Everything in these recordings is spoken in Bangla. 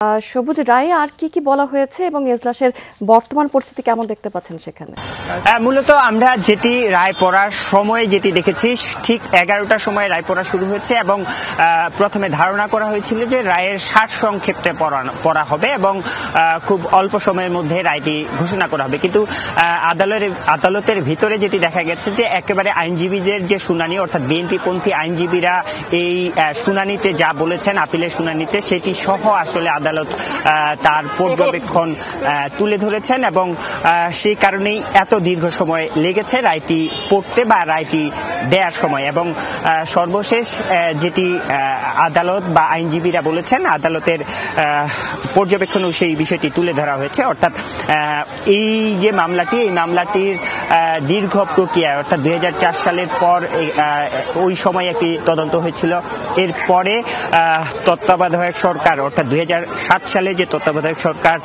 সবুজ রায়ে আর কি বলা হয়েছে এবং এজলাসের বর্তমান পরিস্থিতি কেমন দেখতে পাচ্ছেন সেখানে? মূলত আমরা যেটি রায় পড়ার সময় যেটি দেখেছি, ঠিক 11টার সময় রায় পড়া শুরু হয়েছে এবং প্রথমে ধারণা করা হয়েছিল যে রায়ের সারসংক্ষেপে পড়া হবে এবং খুব অল্প সময়ের মধ্যে রায়টি ঘোষণা করা হবে। কিন্তু আদালতের ভিতরে যেটি দেখা গেছে যে একেবারে আইনজীবীদের যে শুনানি, অর্থাৎ বিএনপিপন্থী আইনজীবীরা এই শুনানিতে যা বলেছেন, আপিলের শুনানিতে, সেটি সহ আসলে আদালত তার পর্যবেক্ষণ তুলে ধরেছেন এবং সেই কারণেই এত দীর্ঘ সময় লেগেছে রায়টি পড়তে বা রায়টি দেওয়ার সময়। এবং সর্বশেষ যেটি আদালত বা আইনজীবীরা বলেছেন, আদালতের পর্যবেক্ষণেও সেই বিষয়টি তুলে ধরা হয়েছে। অর্থাৎ এই যে মামলাটি, এই মামলাটির দীর্ঘ প্রক্রিয়া, অর্থাৎ 2004 সালের পর ওই সময় একটি তদন্ত হয়েছিল। এরপরে তত্ত্বাবধায়ক সরকার, অর্থাৎ 2007 সালে যে তত্ত্বাবধায়ক সরকার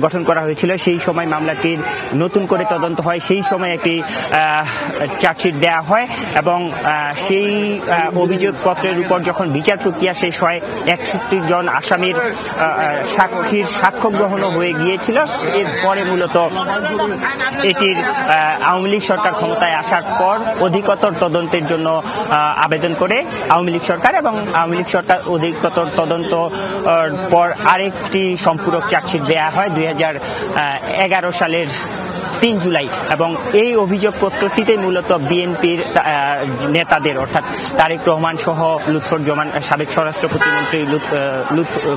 গঠন করা হয়েছিল, সেই সময় মামলাটির নতুন করে তদন্ত হয়। সেই সময় একটি চার্জশিট দেওয়া হয় এবং সেই অভিযোগপত্রের উপর যখন বিচার প্রক্রিয়া শেষ হয়, 61 জন আসামির সাক্ষীর সাক্ষ্য গ্রহণও হয়ে গিয়েছিল। এরপরে মূলত এটির আওয়ামী লীগ সরকার ক্ষমতায় আসার পর অধিকতর তদন্তের জন্য আবেদন করে আওয়ামী লীগ সরকার, এবং আওয়ামী লীগ সরকার অধিকতর তদন্ত পর আরেকটি সম্পূরক চার্জশিট দেয়া হয় 2011 সালের 3 জুলাই। এবং এই অভিযোগপত্রটিতে মূলত বিএনপির নেতাদের, অর্থাৎ তারেক রহমান সহ লুৎফুজ্জামান, সাবেক স্বরাষ্ট্র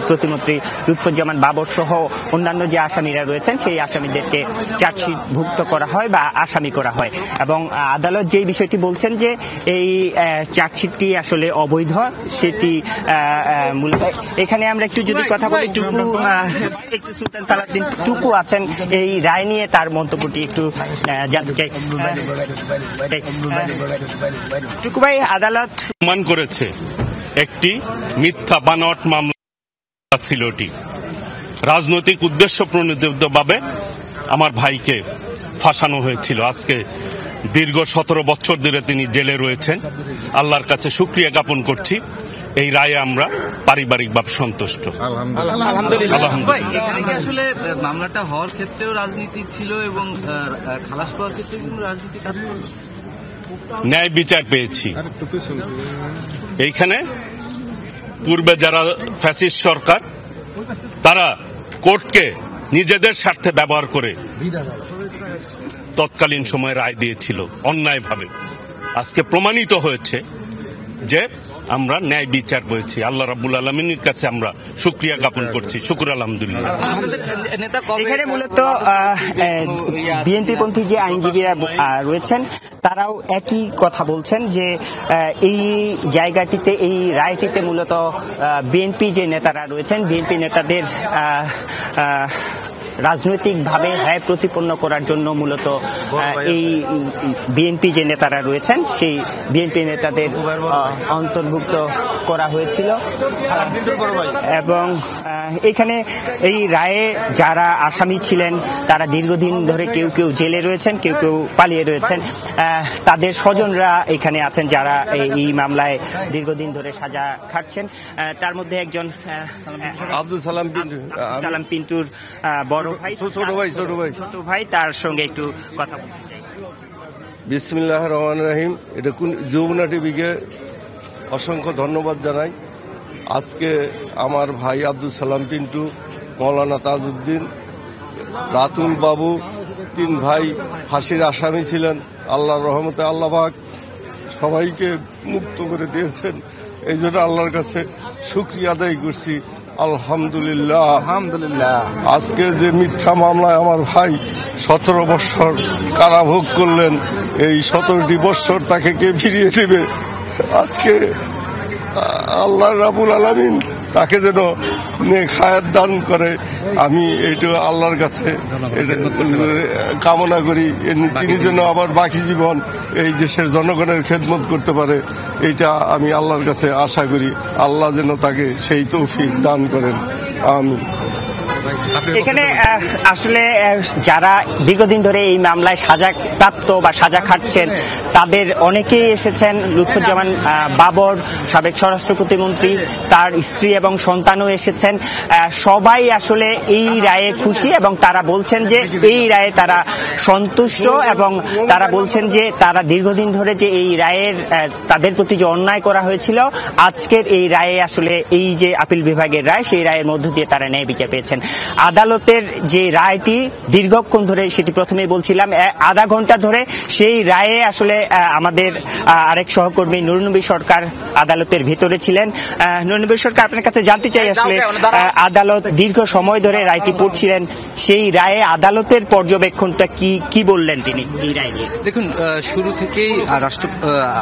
প্রতিমন্ত্রী লুৎফুজ্জামান বাবর সহ অন্যান্য যে আসামিরা রয়েছেন, সেই আসামিদেরকে চার্জশিটভুক্ত করা হয় বা আসামি করা হয়। এবং আদালত যেই বিষয়টি বলছেন যে এই চার্জশিটটি আসলে অবৈধ, সেটি মূলত এখানে আমরা একটু যদি কথা বলি, সুলতান সালাউদ্দিন টুকু আছেন এই রায় নিয়ে, তার মন্তব্যটি একটু জানতে চাই। টুকু ভাই, আদালত প্রমাণ করেছে একটি মিথ্যা বানোয়াট মামলা ছিল, এটি রাজনৈতিক উদ্দেশ্য প্রণোদিতভাবে আমার ভাইকে ফাঁসানো হয়েছিল। আজকে দীর্ঘ 17 বছর ধরে তিনি জেলে রয়েছেন। আল্লাহর কাছে শুকরিয়া জ্ঞাপন করছি, এই রায়ে আমরা পারিবারিকভাবে সন্তুষ্ট। আসলে মামলাটা হওয়ার ক্ষেত্রেও রাজনীতি ছিল এবং খালাস হওয়ার ক্ষেত্রে রাজনীতি কাজ করল। ন্যায় বিচার পেয়েছি এইখানে। পূর্বে যারা ফ্যাসিস্ট সরকার, তারা কোর্টকে নিজেদের স্বার্থে ব্যবহার করে তৎকালীন সময়ে রায় দিয়েছিল অন্যায়ভাবে। আজকে প্রমাণিত হয়েছে যে আমরা ন্যায় বিচার পেয়েছি। আল্লাহ রাব্বুল আলামিনের কাছে আমরা শুকরিয়া জ্ঞাপন করছি। শুকর আলহামদুলিল্লাহ। এখানে মূলত বিএনপিপন্থী যে আইনজীবীরা রয়েছেন, তারাও একই কথা বলছেন যে এই জায়গাটিতে, এই রায়টিতে মূলত বিএনপি যে নেতারা রয়েছেন, বিএনপি নেতাদের রাজনৈতিকভাবে হ্যায় প্রতিপন্ন করার জন্য মূলত এই বিএনপি যে নেতারা রয়েছেন, সেই বিএনপি নেতাদের অন্তর্ভুক্ত করা হয়েছিল। এবং এখানে এই রায়ে যারা আসামি ছিলেন, তারা দীর্ঘদিন ধরে কেউ কেউ জেলে রয়েছেন, কেউ কেউ পালিয়ে রয়েছেন। তাদের স্বজনরা এখানে আছেন যারা এই মামলায় দীর্ঘদিন ধরে সাজা খাটছেন। তার মধ্যে একজন আব্দুল সালাম পিন্টুর বড় ভাই, ছোট ভাই, তার সঙ্গে একটু কথা বলতে চাই। বিসমিল্লাহির রহমানির রহিম। এটা যমুনা টিভিকে অসংখ্য ধন্যবাদ জানাই। আজকে আমার ভাই আব্দুল সালাম পিন্টু, মৌলানা তাজউদ্দিন, রাতুল বাবু, 3 ভাই ফাঁসির আসামি ছিলেন। আল্লাহর রহমতে আল্লাহ পাক সবাইকে মুক্ত করে দিয়েছেন। এই জন্য আল্লাহর কাছে শুকরিয়া আদায় করছি। আলহামদুলিল্লাহ। আজকে যে মিথ্যা মামলায় আমার ভাই 17 বৎসর কারাভোগ করলেন, এই 17টি বৎসর তাকে কে ফিরিয়ে দেবে? আজকে আল্লাহ রাব্বুল আলামিন তাকে যেন নেক হায়াত দান করে, আমি এইটা আল্লাহর কাছে কামনা করি। তিনি যেন আবার বাকি জীবন এই দেশের জনগণের খেদমত করতে পারে, এইটা আমি আল্লাহর কাছে আশা করি। আল্লাহ যেন তাকে সেই তৌফিক দান করেন। আমিন। এখানে আসলে যারা দীর্ঘদিন ধরে এই মামলায় সাজা প্রাপ্ত বা সাজা খাটছেন তাদের অনেকেই এসেছেন। লুৎফুজ্জামান বাবর, সাবেক স্বরাষ্ট্র প্রতিমন্ত্রী, তার স্ত্রী এবং সন্তানও এসেছেন। সবাই আসলে এই রায়ে খুশি এবং তারা বলছেন যে এই রায়ে তারা সন্তুষ্ট এবং তারা বলছেন যে তারা দীর্ঘদিন ধরে যে এই রায়ের তাদের প্রতি যে অন্যায় করা হয়েছিল আজকের এই রায়ে আসলে এই যে আপিল বিভাগের রায় সেই রায়ের মধ্য দিয়ে তারা ন্যায় বিচার পেয়েছেন। আদালতের যে রায়টি দীর্ঘক্ষণ ধরে, সেটি প্রথমেই বলছিলাম, আধা ঘন্টা ধরে সেই রায়ে আসলে আমাদের আরেক সহকর্মী নুরনবী সরকার আদালতের ভিতরে ছিলেন। নুরনবী সরকার, আপনার কাছে জানতে চাই আসলে আদালত দীর্ঘ সময় ধরে রায়টি পড়ছিলেন, সেই রায়ে আদালতের পর্যবেক্ষণটা কি বললেন তিনি এই রায় নিয়ে? দেখুন, শুরু থেকেই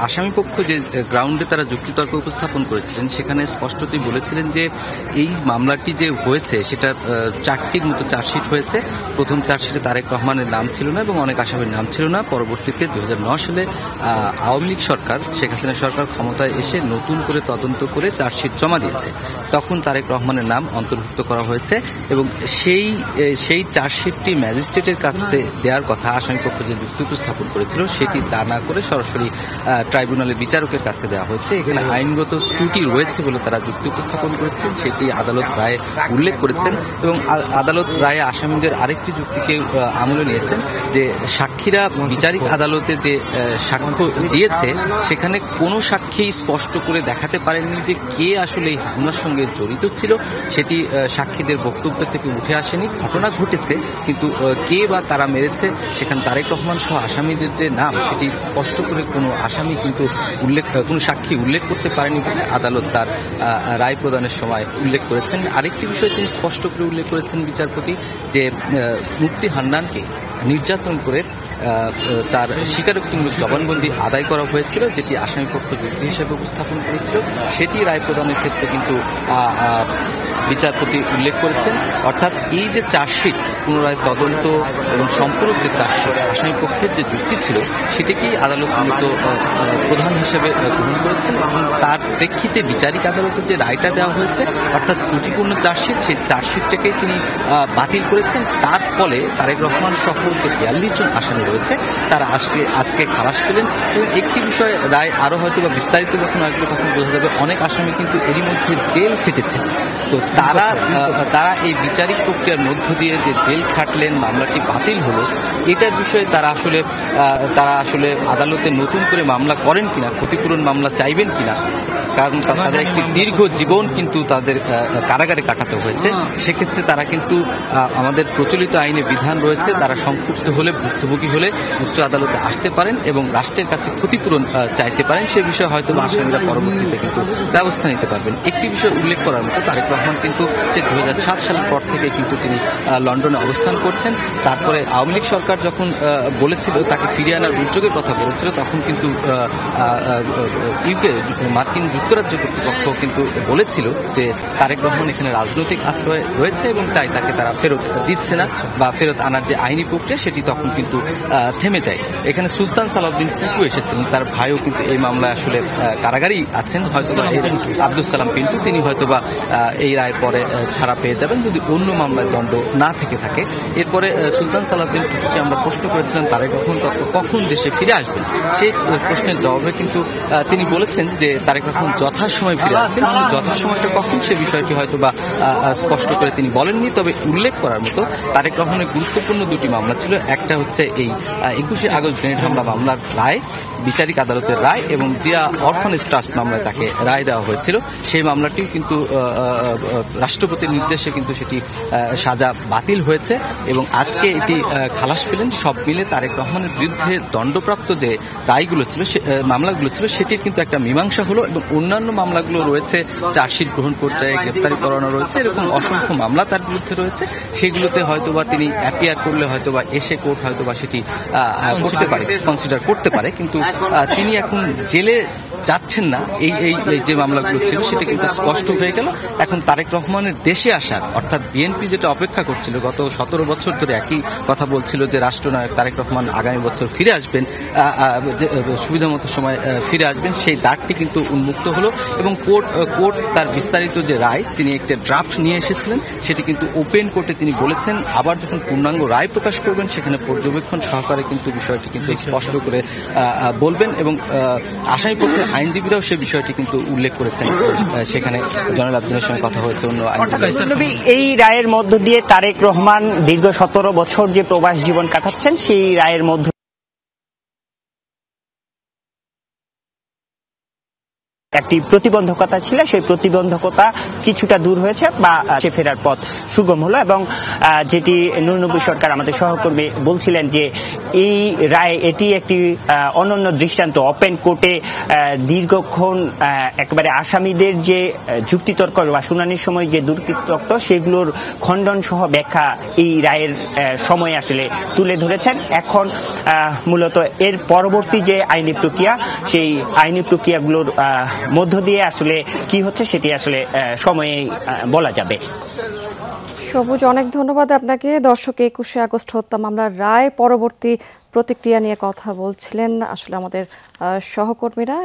আসামি পক্ষ যে গ্রাউন্ডে তারা যুক্তিতর্ক উপস্থাপন করেছিলেন সেখানে স্পষ্টতই বলেছিলেন যে এই মামলাটি যে হয়েছে সেটা 4টির মতো চার্জশিট হয়েছে। প্রথম চার্জশিটে তারেক রহমানের নাম ছিল না এবং অনেক আসামির নাম ছিল না। পরবর্তীতে 2009 সালে আওয়ামী লীগ সরকার, শেখ হাসিনা সরকার ক্ষমতায় এসে নতুন করে তদন্ত করে চার্জশিট জমা দিয়েছে। তখন তারেক রহমানের নাম অন্তর্ভুক্ত করা হয়েছে এবং সেই চার্জশিটটি ম্যাজিস্ট্রেটের কাছে দেওয়ার কথা আসামিপক্ষ যে যুক্তি উপস্থাপন করেছিল সেটি তা না করে সরাসরি ট্রাইব্যুনালের বিচারকের কাছে দেওয়া হয়েছে। এখানে আইনগত ত্রুটি রয়েছে বলে তারা যুক্তি উপস্থাপন করেছেন, সেটি আদালত রায়ে উল্লেখ করেছেন এবং আদালত রায়ে আসামিদের আরেকটি যুক্তিকে আমলে নিয়েছেন যে সাক্ষীরা বিচারিক আদালতে যে সাক্ষ্য দিয়েছে সেখানে কোনো সাক্ষী স্পষ্ট করে দেখাতে পারেননি যে কে আসলে এই হামলার সঙ্গে জড়িত ছিল। সেটি সাক্ষীদের বক্তব্য থেকে উঠে আসেনি। ঘটনা ঘটেছে কিন্তু কে বা তারা মেরেছে সেখানে তারেক রহমান সহ আসামিদের যে নাম সেটি স্পষ্ট করে কোনো আসামি কিন্তু কোনো সাক্ষী উল্লেখ করতে পারেনি বলে আদালত তার রায় প্রদানের সময় উল্লেখ করেছেন। আরেকটি বিষয় তিনি স্পষ্ট করে উল্লেখ করেছেন বিচারপতি যে মুফতি হান্নানকে নির্যাতন করে তার স্বীকারোক্তিমূলক জবানবন্দি আদায় করা হয়েছিল, যেটি আসামিপক্ষ যুক্তি হিসেবে উপস্থাপন করেছিল, সেটি রায় প্রদানের ক্ষেত্রে কিন্তু বিচারপতি উল্লেখ করেছেন। অর্থাৎ এই যে চার্জশিট পুনরায় তদন্ত এবং সম্পূরক যে চার্জশিট আসামিপক্ষের যে যুক্তি ছিল সেটিকেই আদালত মূলত প্রধান হিসেবে গ্রহণ করেছেন এবং তার প্রেক্ষিতে বিচারিক আদালতে যে রায়টা দেওয়া হয়েছে অর্থাৎ ত্রুটিপূর্ণ চার্জশিট, সেই চার্জশিটটাকেই তিনি বাতিল করেছেন। তার ফলে তারেক রহমান সহ যে 42 জন আসামি রয়েছে তারা আজকে খালাস পেলেন। এবং একটি বিষয় রায় আরো হয়তো বা বিস্তারিত যখন আসবে তখন বোঝা যাবে অনেক আসামি কিন্তু এরই মধ্যে জেল খেটেছেন। তো তারা এই বিচারিক প্রক্রিয়ার মধ্য দিয়ে যে জেল খাটলেন, মামলাটি বাতিল হলো, এটার বিষয়ে তারা আসলে আদালতে নতুন করে মামলা করেন কিনা, ক্ষতিপূরণ মামলা চাইবেন কিনা, কারণ তাদের একটি দীর্ঘ জীবন কিন্তু তাদের কারাগারে কাটাতে হয়েছে। সেক্ষেত্রে তারা কিন্তু আমাদের প্রচলিত আইনে বিধান রয়েছে, তারা সংক্ষুব্ধ হলে, ভুক্তভোগী হলে উচ্চ আদালতে আসতে পারেন এবং রাষ্ট্রের কাছে ক্ষতিপূরণ চাইতে পারেন। সে বিষয়ে হয়তো আসামিরা পরবর্তীতে কিন্তু ব্যবস্থা নিতে পারবেন। একটি বিষয় উল্লেখ করার মতো, তারেক রহমান কিন্তু সে 2007 সালের পর থেকে কিন্তু তিনি লন্ডনে অবস্থান করছেন। তারপরে আওয়ামী লীগ সরকার যখন বলেছিল তাকে ফিরিয়ে আনার উদ্যোগের কথা বলেছিল তখন কিন্তু মার্কিন যুক্তরাজ্য কর্তৃপক্ষ কিন্তু বলেছিল যে তারেক রহমান এখানে রাজনৈতিক আশ্রয় রয়েছে এবং তাই তাকে তারা ফেরত দিচ্ছে না বা ফেরত আনার যে আইনি প্রক্রিয়া সেটি তখন কিন্তু থেমে যায়। এখানে সুলতান সালাউদ্দিন পিন্টু এসেছিলেন, তার ভাইও কিন্তু এই মামলায় আসলে কারাগারেই আছেন, হয়তো আব্দুল সালাম পিন্টু, তিনি হয়তোবা এই রায়ের পরে ছাড়া পেয়ে যাবেন যদি অন্য মামলায় দণ্ড না থেকে থাকে। এরপরে সুলতান সালাউদ্দিন পিন্টুকে আমরা প্রশ্ন করেছিলাম তারেক রহমান কখন দেশে ফিরে আসবেন, সেই প্রশ্নের জবাবে কিন্তু তিনি বলেছেন যে তারেক রহমান যথাসময় ফিরে আসবেন, কিন্তু যথাসময়টা কখন সে বিষয়টি হয়তো বা স্পষ্ট করে তিনি বলেননি। তবে উল্লেখ করার মতো তারেক রহমানের গুরুত্বপূর্ণ দুটি মামলা ছিল, একটা হচ্ছে এই 21শে আগস্ট গ্রেনেড হামলা মামলার রায়, বিচারিক আদালতের রায়, এবং জিয়া অরফানেজ ট্রাস্ট মামলায় তাকে রায় দেওয়া হয়েছিল। সেই মামলাটিও কিন্তু রাষ্ট্রপতির নির্দেশে কিন্তু সেটি সাজা বাতিল হয়েছে এবং আজকে এটি খালাস পেলেন। সব মিলে তারেক রহমানের বিরুদ্ধে দণ্ডপ্রাপ্ত যে রায়গুলো ছিল, মামলাগুলো ছিল, সেটির কিন্তু একটা মীমাংসা হলো এবং অন্যান্য মামলাগুলো রয়েছে, চার্জশিট গ্রহণ পর্যায়ে গ্রেফতারি করানো রয়েছে, এরকম অসংখ্য মামলা তার বিরুদ্ধে রয়েছে। সেগুলোতে হয়তোবা তিনি অ্যাপিয়ার করলে হয়তোবা এসে কোর্ট হয়তোবা সেটি করতে পারে, কনসিডার করতে পারে, কিন্তু তিনি এখন জেলে যাচ্ছেন না, এই যে মামলাগুলো ছিল সেটা কিন্তু স্পষ্ট হয়ে গেল। এখন তারেক রহমানের দেশে আসার, অর্থাৎ বিএনপি যেটা অপেক্ষা করছিল গত 17 বছর ধরে একই কথা বলছিল যে রাষ্ট্রনায়ক তারেক রহমান আগামী বছর ফিরে আসবেন, সুবিধামতো সময় ফিরে আসবেন, সেই দ্বারটি কিন্তু উন্মুক্ত হলো এবং কোর্ট তার বিস্তারিত যে রায়, তিনি একটা ড্রাফট নিয়ে এসেছিলেন, সেটি কিন্তু ওপেন কোর্টে তিনি বলেছেন আবার যখন পূর্ণাঙ্গ রায় প্রকাশ করবেন সেখানে পর্যবেক্ষণ সহকারে কিন্তু বিষয়টি কিন্তু স্পষ্ট করে বলবেন এবং আসামিপক্ষের আইনজীবীরাও সে বিষয়টি কিন্তু উল্লেখ করেছেন। সেখানে জয়নাল আবেদিনের সঙ্গে কথা হয়েছে অন্য আইনজীবী। এই রায়ের মধ্য দিয়ে তারেক রহমান দীর্ঘ 17 বছর যে প্রবাস জীবন কাটাচ্ছেন সেই রায়ের মধ্য একটি প্রতিবন্ধকতা ছিল, সেই প্রতিবন্ধকতা কিছুটা দূর হয়েছে বা সে ফেরার পথ সুগম হলো। এবং যেটি নূর নবী সরকার আমাদের সহকর্মী বলছিলেন যে এই রায় এটি একটি অনন্য দৃষ্টান্ত। ওপেন কোর্টে দীর্ঘক্ষণ একেবারে আসামিদের যে যুক্তিতর্ক বা শুনানির সময় যে দুর্কৃতর্ক সেগুলোর খণ্ডন সহ ব্যাখ্যা এই রায়ের সময় আসলে তুলে ধরেছেন। এখন মূলত এর পরবর্তী যে আইনি প্রক্রিয়া, সেই আইনি প্রক্রিয়াগুলোর মধ্য দিয়ে আসলে কি হচ্ছে সেটি আসলে সময়ে বলা যাবে। সবুজ, অনেক ধন্যবাদ আপনাকে। দর্শক, 21শে আগস্ট হত্যা মামলার রায় পরবর্তী প্রতিক্রিয়া নিয়ে কথা বলছিলেন আসলে আমাদের সহকর্মীরা।